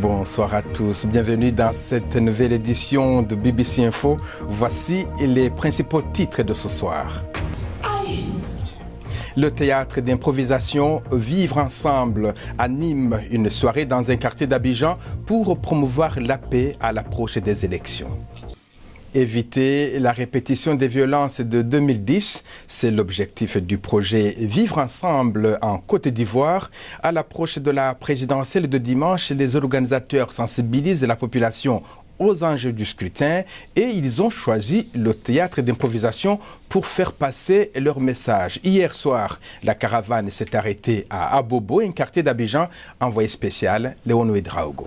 Bonsoir à tous, bienvenue dans cette nouvelle édition de BBC Info. Voici les principaux titres de ce soir. Le théâtre d'improvisation Vivre Ensemble anime une soirée dans un quartier d'Abidjan pour promouvoir la paix à l'approche des élections. Éviter la répétition des violences de 2010, c'est l'objectif du projet Vivre Ensemble en Côte d'Ivoire. À l'approche de la présidentielle de dimanche, les organisateurs sensibilisent la population aux enjeux du scrutin et ils ont choisi le théâtre d'improvisation pour faire passer leur message. Hier soir, la caravane s'est arrêtée à Abobo, un quartier d'Abidjan. Envoyé spécial, Léonoé Draogo.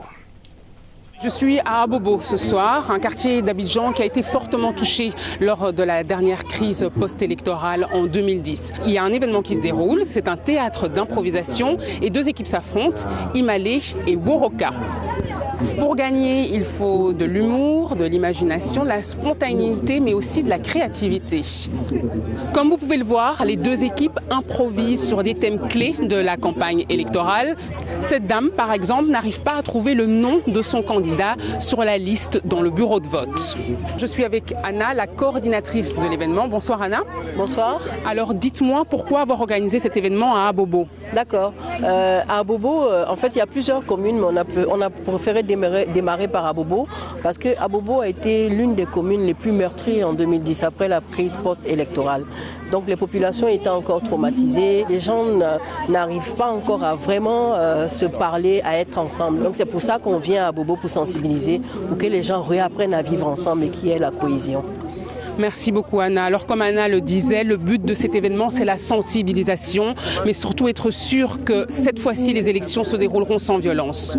Je suis à Abobo ce soir, un quartier d'Abidjan qui a été fortement touché lors de la dernière crise post-électorale en 2010. Il y a un événement qui se déroule, c'est un théâtre d'improvisation et deux équipes s'affrontent, Imale et Woroka. Pour gagner, il faut de l'humour, de l'imagination, de la spontanéité, mais aussi de la créativité. Comme vous pouvez le voir, les deux équipes improvisent sur des thèmes clés de la campagne électorale. Cette dame, par exemple, n'arrive pas à trouver le nom de son candidat sur la liste dans le bureau de vote. Je suis avec Anna, la coordinatrice de l'événement. Bonsoir Anna. Bonsoir. Alors dites-moi pourquoi avoir organisé cet événement à Abobo. D'accord. À Abobo, en fait, il y a plusieurs communes, mais on a préféré démarrer par Abobo parce que Abobo a été l'une des communes les plus meurtries en 2010 après la crise post-électorale. Donc les populations étaient encore traumatisées, les gens n'arrivent pas encore à vraiment se parler, à être ensemble. Donc c'est pour ça qu'on vient à Abobo pour sensibiliser, pour que les gens réapprennent à vivre ensemble et qu'il y ait la cohésion. Merci beaucoup Anna. Alors comme Anna le disait, le but de cet événement c'est la sensibilisation, mais surtout être sûr que cette fois-ci les élections se dérouleront sans violence.